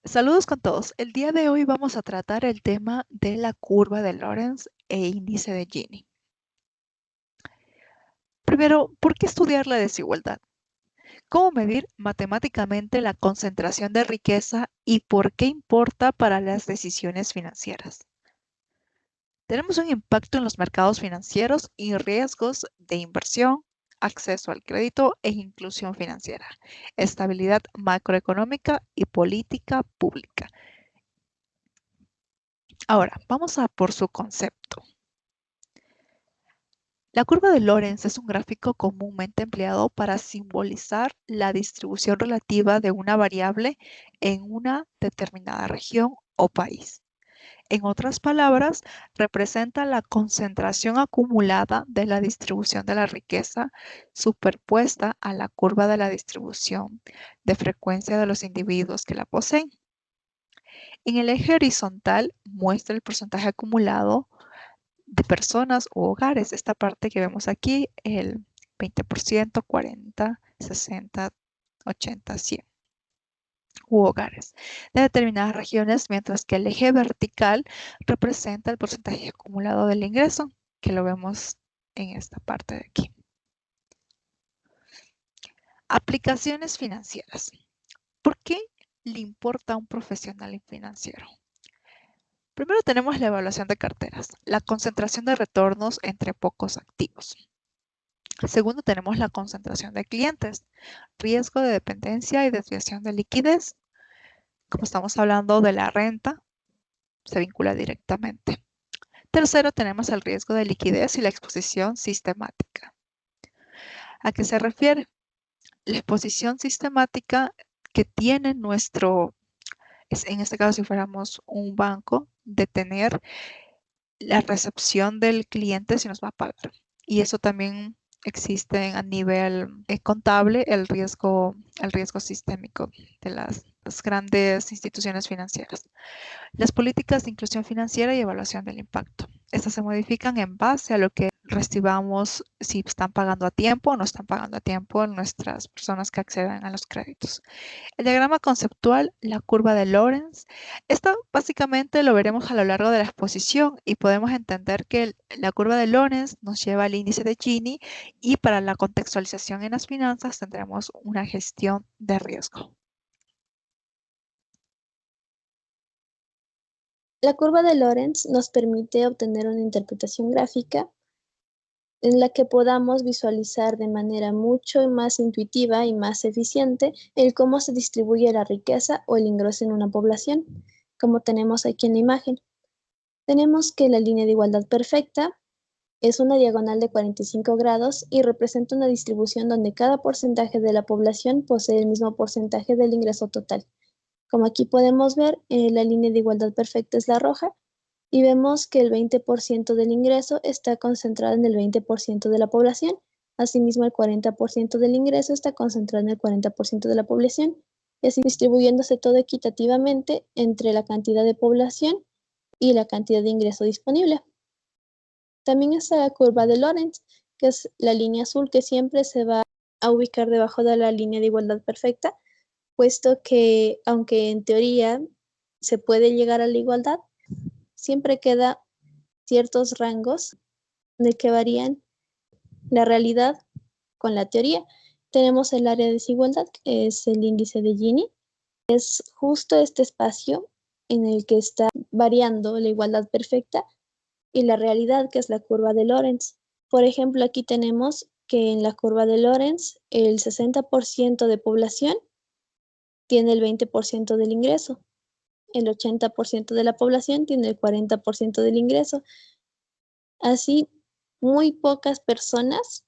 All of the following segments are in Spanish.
Saludos con todos. El día de hoy vamos a tratar el tema de la curva de Lorenz e índice de Gini. Primero, ¿por qué estudiar la desigualdad? ¿Cómo medir matemáticamente la concentración de riqueza y por qué importa para las decisiones financieras? Tenemos un impacto en los mercados financieros y riesgos de inversión, acceso al crédito e inclusión financiera, estabilidad macroeconómica y política pública. Ahora, vamos a por su concepto. La curva de Lorenz es un gráfico comúnmente empleado para simbolizar la distribución relativa de una variable en una determinada región o país. En otras palabras, representa la concentración acumulada de la distribución de la riqueza superpuesta a la curva de la distribución de frecuencia de los individuos que la poseen. En el eje horizontal muestra el porcentaje acumulado de personas u hogares. Esta parte que vemos aquí, el 20%, 40, 60, 80, 100 u hogares de determinadas regiones, mientras que el eje vertical representa el porcentaje acumulado del ingreso, que lo vemos en esta parte de aquí. Aplicaciones financieras. ¿Por qué le importa a un profesional financiero? Primero tenemos la evaluación de carteras, la concentración de retornos entre pocos activos. Segundo, tenemos la concentración de clientes, riesgo de dependencia y desviación de liquidez. Como estamos hablando de la renta, se vincula directamente. Tercero, tenemos el riesgo de liquidez y la exposición sistemática. ¿A qué se refiere? La exposición sistemática que tiene en este caso si fuéramos un banco, de tener la recepción del cliente si nos va a pagar. Y eso también existe a nivel contable, el riesgo sistémico de las grandes instituciones financieras. Las políticas de inclusión financiera y evaluación del impacto. Estas se modifican en base a lo que recibamos, si están pagando a tiempo o no están pagando a tiempo nuestras personas que acceden a los créditos. El diagrama conceptual, la curva de Lorenz. Esto básicamente lo veremos a lo largo de la exposición y podemos entender que la curva de Lorenz nos lleva al índice de Gini y para la contextualización en las finanzas tendremos una gestión de riesgo. La curva de Lorenz nos permite obtener una interpretación gráfica en la que podamos visualizar de manera mucho más intuitiva y más eficiente el cómo se distribuye la riqueza o el ingreso en una población, como tenemos aquí en la imagen. Tenemos que la línea de igualdad perfecta es una diagonal de 45 grados y representa una distribución donde cada porcentaje de la población posee el mismo porcentaje del ingreso total. Como aquí podemos ver, la línea de igualdad perfecta es la roja y vemos que el 20% del ingreso está concentrado en el 20% de la población. Asimismo, el 40% del ingreso está concentrado en el 40% de la población, y así distribuyéndose todo equitativamente entre la cantidad de población y la cantidad de ingreso disponible. También está la curva de Lorenz, que es la línea azul que siempre se va a ubicar debajo de la línea de igualdad perfecta, puesto que, aunque en teoría se puede llegar a la igualdad, siempre queda ciertos rangos de que varían la realidad con la teoría. Tenemos el área de desigualdad, que es el índice de Gini. Es justo este espacio en el que está variando la igualdad perfecta y la realidad, que es la curva de Lorenz. Por ejemplo, aquí tenemos que en la curva de Lorenz el 60% de población tiene el 20% del ingreso. El 80% de la población tiene el 40% del ingreso. Así, muy pocas personas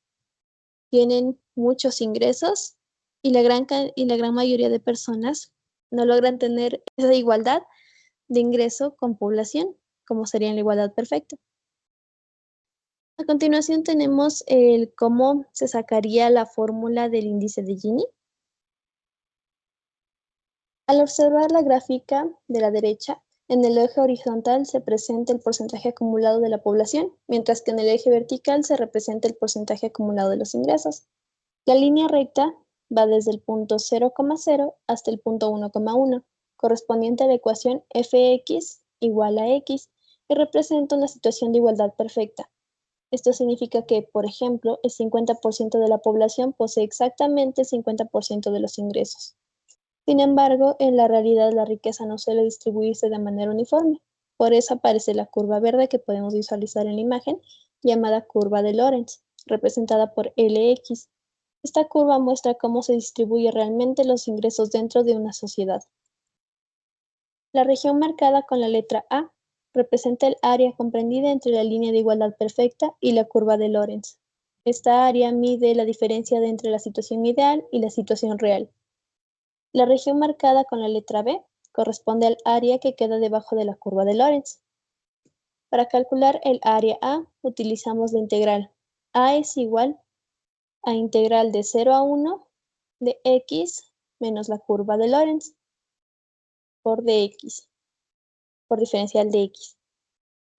tienen muchos ingresos y la gran mayoría de personas no logran tener esa igualdad de ingreso con población, como sería la igualdad perfecta. A continuación tenemos el cómo se sacaría la fórmula del índice de Gini. Al observar la gráfica de la derecha, en el eje horizontal se presenta el porcentaje acumulado de la población, mientras que en el eje vertical se representa el porcentaje acumulado de los ingresos. La línea recta va desde el punto 0,0 hasta el punto 1,1. correspondiente a la ecuación fx igual a x, que representa una situación de igualdad perfecta. Esto significa que, por ejemplo, el 50% de la población posee exactamente el 50% de los ingresos. Sin embargo, en la realidad la riqueza no suele distribuirse de manera uniforme. Por eso aparece la curva verde que podemos visualizar en la imagen, llamada curva de Lorentz, representada por Lx. Esta curva muestra cómo se distribuyen realmente los ingresos dentro de una sociedad. La región marcada con la letra A representa el área comprendida entre la línea de igualdad perfecta y la curva de Lorentz. Esta área mide la diferencia entre la situación ideal y la situación real. La región marcada con la letra B corresponde al área que queda debajo de la curva de Lorentz. Para calcular el área A, utilizamos la integral. A es igual a integral de 0 a 1 de x menos la curva de Lorentz por dx, por diferencial de x.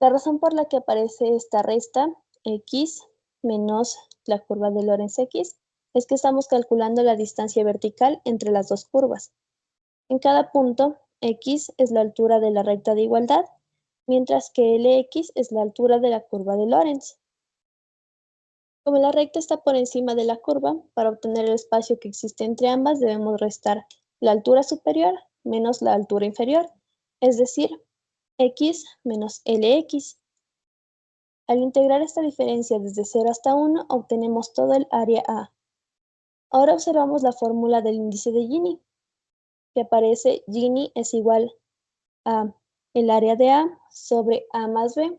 La razón por la que aparece esta resta, x menos la curva de Lorentz x, es que estamos calculando la distancia vertical entre las dos curvas. En cada punto, x es la altura de la recta de igualdad, mientras que Lx es la altura de la curva de Lorentz. Como la recta está por encima de la curva, para obtener el espacio que existe entre ambas debemos restar la altura superior menos la altura inferior, es decir, x menos Lx. Al integrar esta diferencia desde 0 hasta 1, obtenemos todo el área A. Ahora observamos la fórmula del índice de Gini, que aparece Gini es igual a el área de A sobre A más B.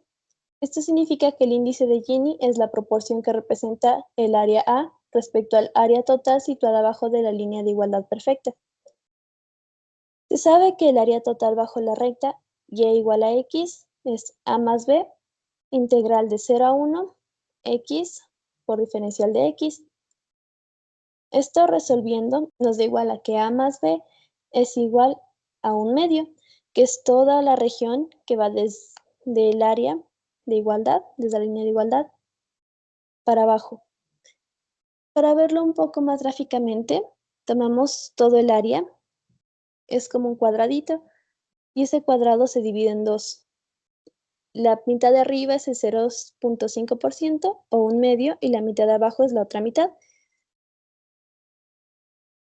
Esto significa que el índice de Gini es la proporción que representa el área A respecto al área total situada abajo de la línea de igualdad perfecta. Se sabe que el área total bajo la recta y igual a x es A más B, integral de 0 a 1, x por diferencial de x. Esto resolviendo nos da igual a que A más B es igual a un medio, que es toda la región que va desde el área de igualdad, desde la línea de igualdad, para abajo. Para verlo un poco más gráficamente, tomamos todo el área, es como un cuadradito, y ese cuadrado se divide en dos. La mitad de arriba es el 0.5% o un medio, y la mitad de abajo es la otra mitad.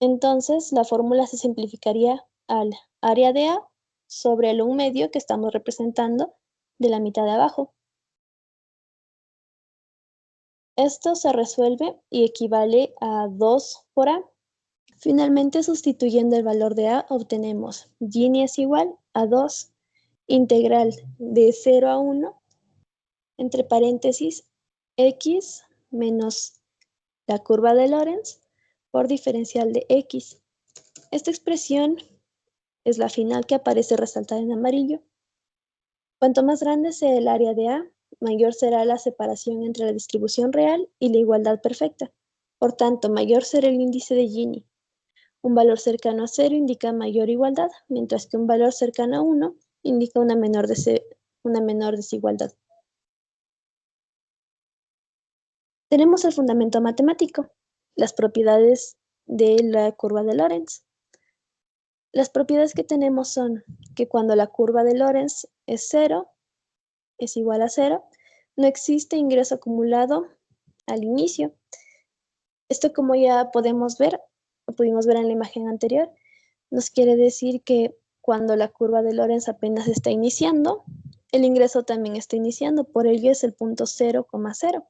Entonces, la fórmula se simplificaría al área de A sobre el 1 medio que estamos representando de la mitad de abajo. Esto se resuelve y equivale a 2 por A. Finalmente, sustituyendo el valor de A, obtenemos Gini es igual a 2 integral de 0 a 1, entre paréntesis, x menos la curva de Lorentz por diferencial de x. Esta expresión es la final que aparece resaltada en amarillo. Cuanto más grande sea el área de A, mayor será la separación entre la distribución real y la igualdad perfecta. Por tanto, mayor será el índice de Gini. Un valor cercano a 0 indica mayor igualdad, mientras que un valor cercano a 1 indica una menor desigualdad. Tenemos el fundamento matemático, las propiedades de la curva de Lorentz. Las propiedades que tenemos son que cuando la curva de Lorentz es 0, es igual a 0, no existe ingreso acumulado al inicio. Esto, como ya pudimos ver en la imagen anterior, nos quiere decir que cuando la curva de Lorentz apenas está iniciando, el ingreso también está iniciando, por ello es el punto 0,0.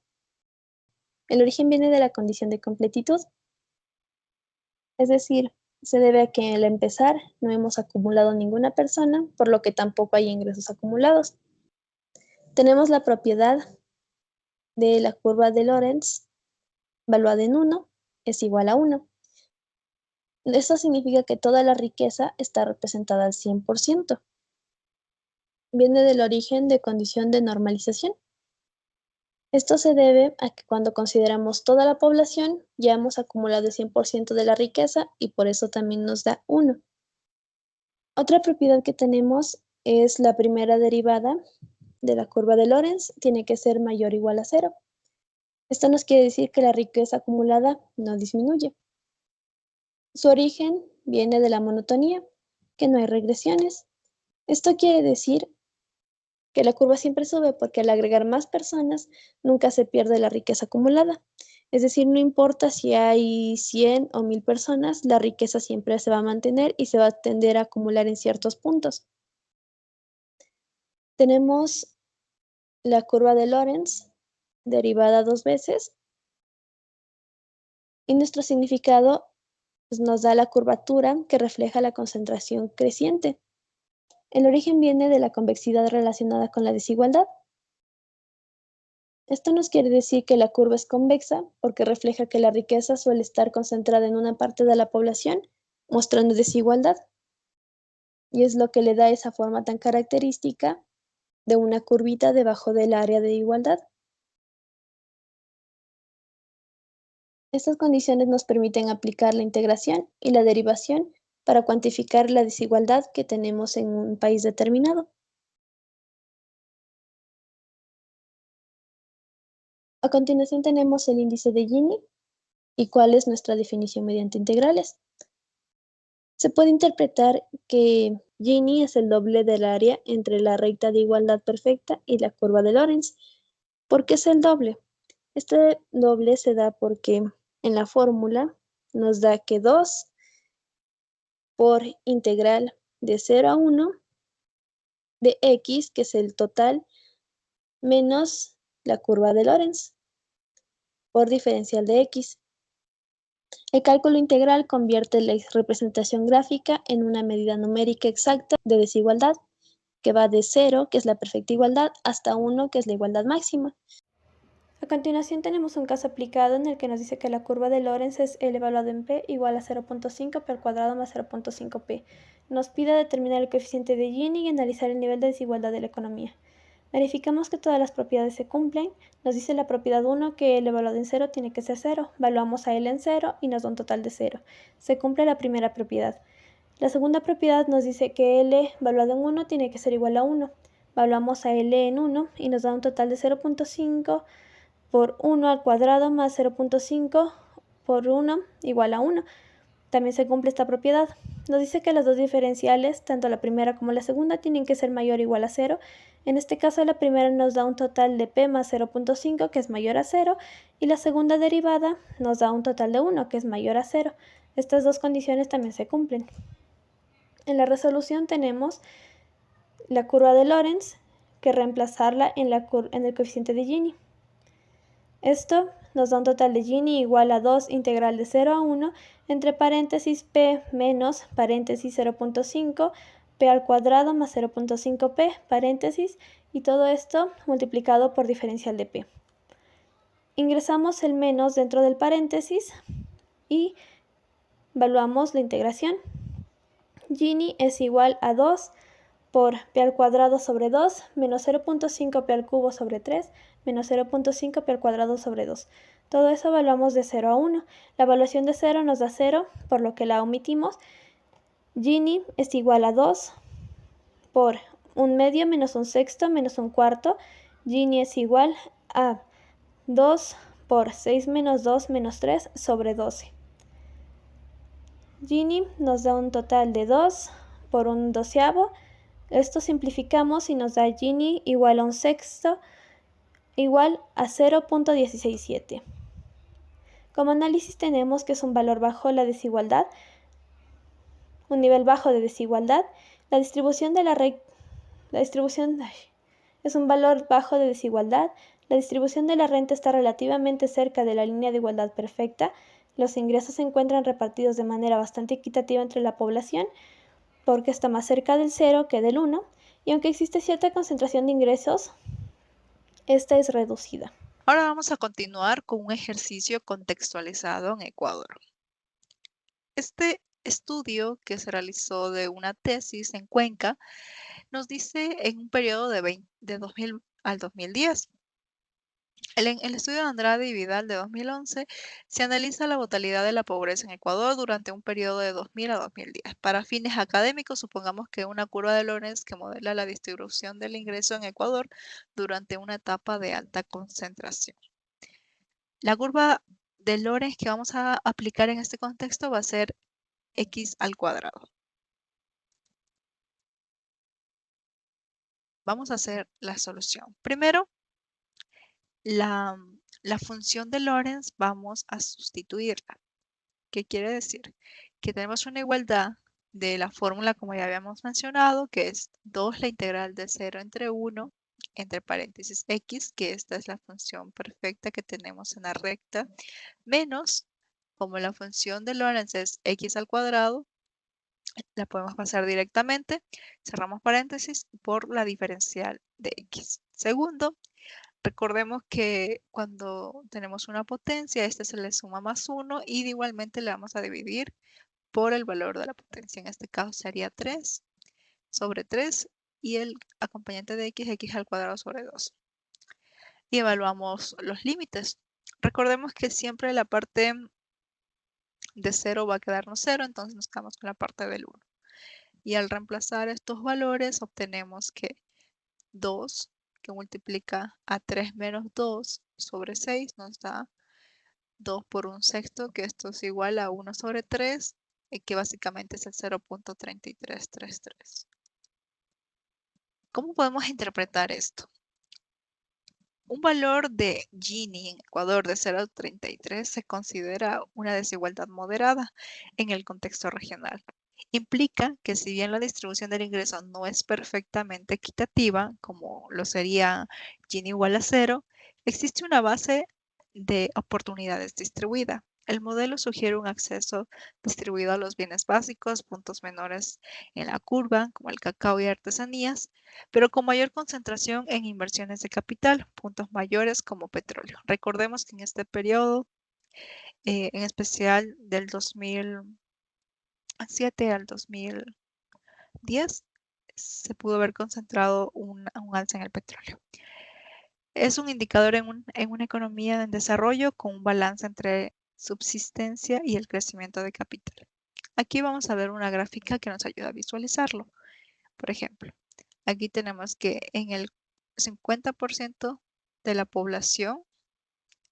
El origen viene de la condición de completitud, es decir, se debe a que al empezar no hemos acumulado ninguna persona, por lo que tampoco hay ingresos acumulados. Tenemos la propiedad de la curva de Lorentz, valuada en 1, es igual a 1. Esto significa que toda la riqueza está representada al 100%. Viene del origen de condición de normalización. Esto se debe a que cuando consideramos toda la población, ya hemos acumulado el 100% de la riqueza y por eso también nos da 1. Otra propiedad que tenemos es la primera derivada de la curva de Lorentz tiene que ser mayor o igual a 0. Esto nos quiere decir que la riqueza acumulada no disminuye. Su origen viene de la monotonía, que no hay regresiones. Esto quiere decir que la curva siempre sube porque al agregar más personas nunca se pierde la riqueza acumulada. Es decir, no importa si hay 100 o 1000 personas, la riqueza siempre se va a mantener y se va a tender a acumular en ciertos puntos. Tenemos la curva de Lorenz, derivada 2 veces, y nuestro significado pues, nos da la curvatura que refleja la concentración creciente. El origen viene de la convexidad relacionada con la desigualdad. Esto nos quiere decir que la curva es convexa porque refleja que la riqueza suele estar concentrada en una parte de la población, mostrando desigualdad. Y es lo que le da esa forma tan característica de una curvita debajo del área de igualdad. Estas condiciones nos permiten aplicar la integración y la derivación para cuantificar la desigualdad que tenemos en un país determinado. A continuación tenemos el índice de Gini y cuál es nuestra definición mediante integrales. Se puede interpretar que Gini es el doble del área entre la recta de igualdad perfecta y la curva de Lorenz. ¿Por qué es el doble? Este doble se da porque en la fórmula nos da que 2 por integral de 0 a 1 de x, que es el total, menos la curva de Lorenz, por diferencial de x. El cálculo integral convierte la representación gráfica en una medida numérica exacta de desigualdad, que va de 0, que es la perfecta igualdad, hasta 1, que es la igualdad máxima. A continuación tenemos un caso aplicado en el que nos dice que la curva de Lorenz es L evaluado en P igual a 0.5 P al cuadrado más 0.5 P. Nos pide determinar el coeficiente de Gini y analizar el nivel de desigualdad de la economía. Verificamos que todas las propiedades se cumplen. Nos dice la propiedad 1 que L evaluado en 0 tiene que ser 0. Valuamos a L en 0 y nos da un total de 0. Se cumple la primera propiedad. La segunda propiedad nos dice que L evaluado en 1 tiene que ser igual a 1. Valuamos a L en 1 y nos da un total de 0.5 por 1 al cuadrado más 0.5 por 1 igual a 1. También se cumple esta propiedad. Nos dice que las dos diferenciales, tanto la primera como la segunda, tienen que ser mayor o igual a 0. En este caso, la primera nos da un total de p más 0.5, que es mayor a 0, y la segunda derivada nos da un total de 1, que es mayor a 0. Estas dos condiciones también se cumplen. En la resolución tenemos la curva de Lorenz, que reemplazarla en el coeficiente de Gini. Esto nos da un total de Gini igual a 2 integral de 0 a 1 entre paréntesis p menos paréntesis 0.5 p al cuadrado más 0.5 p paréntesis y todo esto multiplicado por diferencial de p. Ingresamos el menos dentro del paréntesis y evaluamos la integración. Gini es igual a 2 por p al cuadrado sobre 2 menos 0.5 p al cubo sobre 3 menos 0.5 p al cuadrado sobre 2. Todo eso evaluamos de 0 a 1. La evaluación de 0 nos da 0, por lo que la omitimos. Gini es igual a 2 por 1 medio menos 1 sexto menos 1 cuarto. Gini es igual a 2 por 6 menos 2 menos 3 sobre 12. Gini nos da un total de 2 por 1 doceavo. Esto simplificamos y nos da Gini igual a 1 sexto igual a 0.167. Como análisis tenemos que es un valor bajo la desigualdad, un nivel bajo de desigualdad. La distribución es un valor bajo de desigualdad. La distribución de la renta está relativamente cerca de la línea de igualdad perfecta. Los ingresos se encuentran repartidos de manera bastante equitativa entre la población, porque está más cerca del 0 que del 1, y aunque existe cierta concentración de ingresos, esta es reducida. Ahora vamos a continuar con un ejercicio contextualizado en Ecuador. Este estudio que se realizó de una tesis en Cuenca nos dice en un periodo de 2000 al 2010. El estudio de Andrade y Vidal de 2011 se analiza la totalidad de la pobreza en Ecuador durante un periodo de 2000 a 2010. Para fines académicos, supongamos que una curva de Lorenz que modela la distribución del ingreso en Ecuador durante una etapa de alta concentración. La curva de Lorenz que vamos a aplicar en este contexto va a ser x al cuadrado. vamos a hacer la solución. Primero, la función de Lorentz vamos a sustituirla. ¿Qué quiere decir? Que tenemos una igualdad de la fórmula como ya habíamos mencionado, que es 2 la integral de 0 entre 1 entre paréntesis x, que esta es la función perfecta que tenemos en la recta, menos, como la función de Lorentz es x al cuadrado, la podemos pasar directamente, cerramos paréntesis, por la diferencial de x. Segundo, recordemos que cuando tenemos una potencia, a esta se le suma más 1 y igualmente le vamos a dividir por el valor de la potencia. En este caso sería 3 sobre 3 y el acompañante de x, x al cuadrado sobre 2. Y evaluamos los límites. Recordemos que siempre la parte de 0 va a quedarnos 0, entonces nos quedamos con la parte del 1. Y al reemplazar estos valores obtenemos que 2, que multiplica a 3 menos 2 sobre 6, nos da 2 por 1/6, que esto es igual a 1 sobre 3, que básicamente es el 0.3333. ¿Cómo podemos interpretar esto? Un valor de Gini en Ecuador de 0.33 se considera una desigualdad moderada en el contexto regional. Implica que si bien la distribución del ingreso no es perfectamente equitativa, como lo sería Gini igual a 0, existe una base de oportunidades distribuida. El modelo sugiere un acceso distribuido a los bienes básicos, puntos menores en la curva, como el cacao y artesanías, pero con mayor concentración en inversiones de capital, puntos mayores como petróleo. Recordemos que en este periodo, en especial del 2007 al 2010, se pudo haber concentrado un alza en el petróleo. Es un indicador en una economía en desarrollo con un balance entre subsistencia y el crecimiento de capital. Aquí vamos a ver una gráfica que nos ayuda a visualizarlo. Por ejemplo, aquí tenemos que en el 50% de la población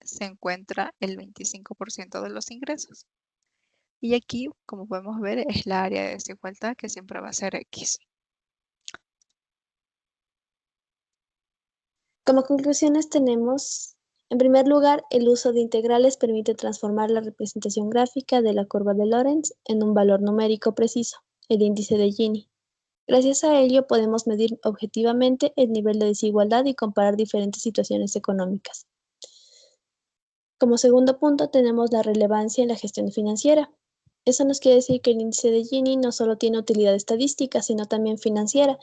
se encuentra el 25% de los ingresos. Y aquí, como podemos ver, es la área de desigualdad que siempre va a ser X. Como conclusiones tenemos, en primer lugar, el uso de integrales permite transformar la representación gráfica de la curva de Lorentz en un valor numérico preciso, el índice de Gini. Gracias a ello podemos medir objetivamente el nivel de desigualdad y comparar diferentes situaciones económicas. Como segundo punto tenemos la relevancia en la gestión financiera. Eso nos quiere decir que el índice de Gini no solo tiene utilidad estadística, sino también financiera.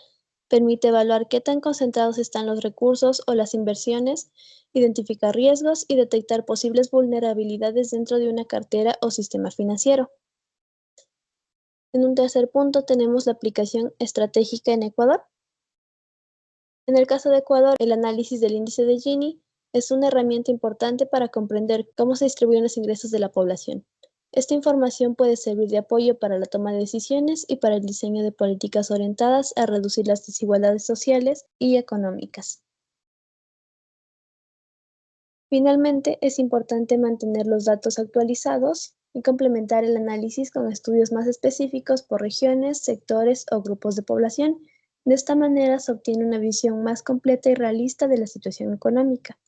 Permite evaluar qué tan concentrados están los recursos o las inversiones, identificar riesgos y detectar posibles vulnerabilidades dentro de una cartera o sistema financiero. En un tercer punto tenemos la aplicación estratégica en Ecuador. En el caso de Ecuador, el análisis del índice de Gini es una herramienta importante para comprender cómo se distribuyen los ingresos de la población. Esta información puede servir de apoyo para la toma de decisiones y para el diseño de políticas orientadas a reducir las desigualdades sociales y económicas. Finalmente, es importante mantener los datos actualizados y complementar el análisis con estudios más específicos por regiones, sectores o grupos de población. De esta manera se obtiene una visión más completa y realista de la situación económica.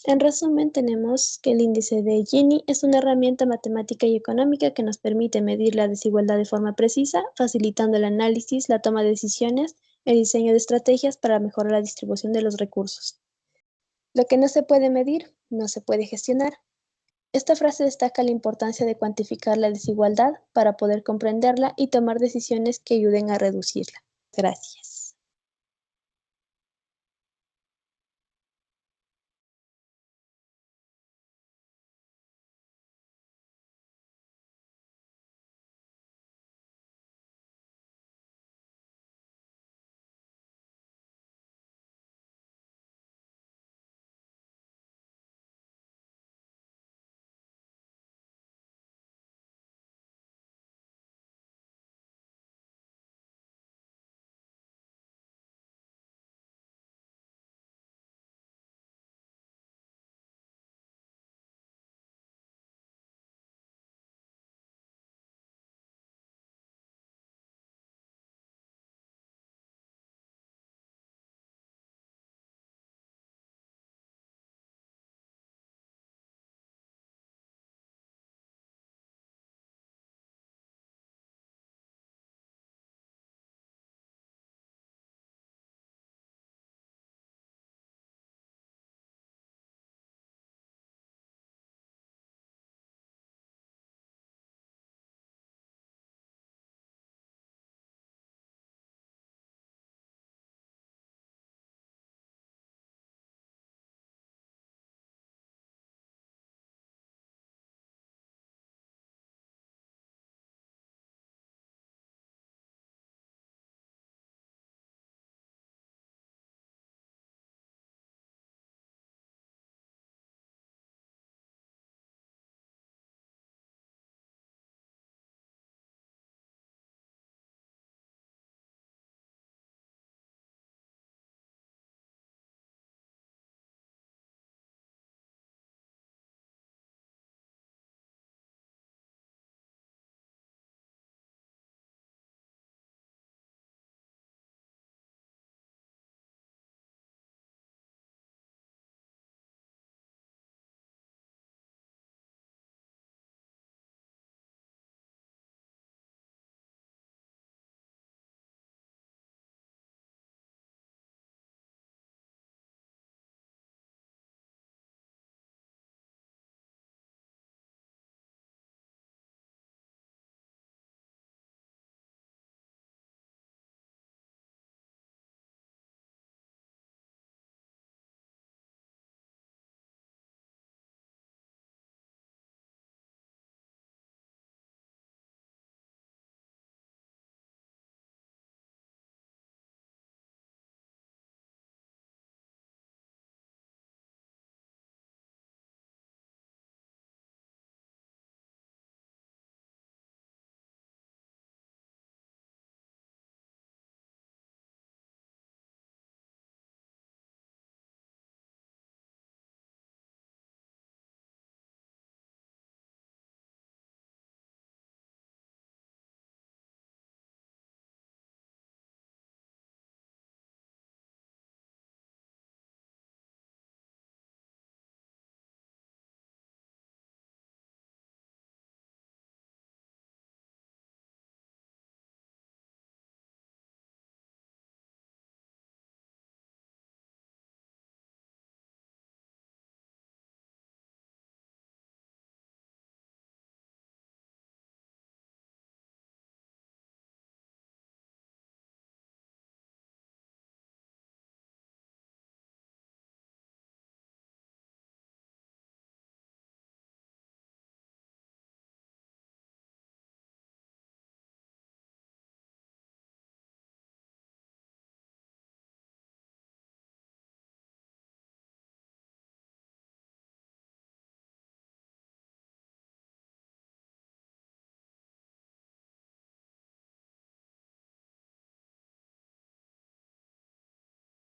En resumen, tenemos que el índice de Gini es una herramienta matemática y económica que nos permite medir la desigualdad de forma precisa, facilitando el análisis, la toma de decisiones, el diseño de estrategias para mejorar la distribución de los recursos. Lo que no se puede medir, no se puede gestionar. Esta frase destaca la importancia de cuantificar la desigualdad para poder comprenderla y tomar decisiones que ayuden a reducirla. Gracias.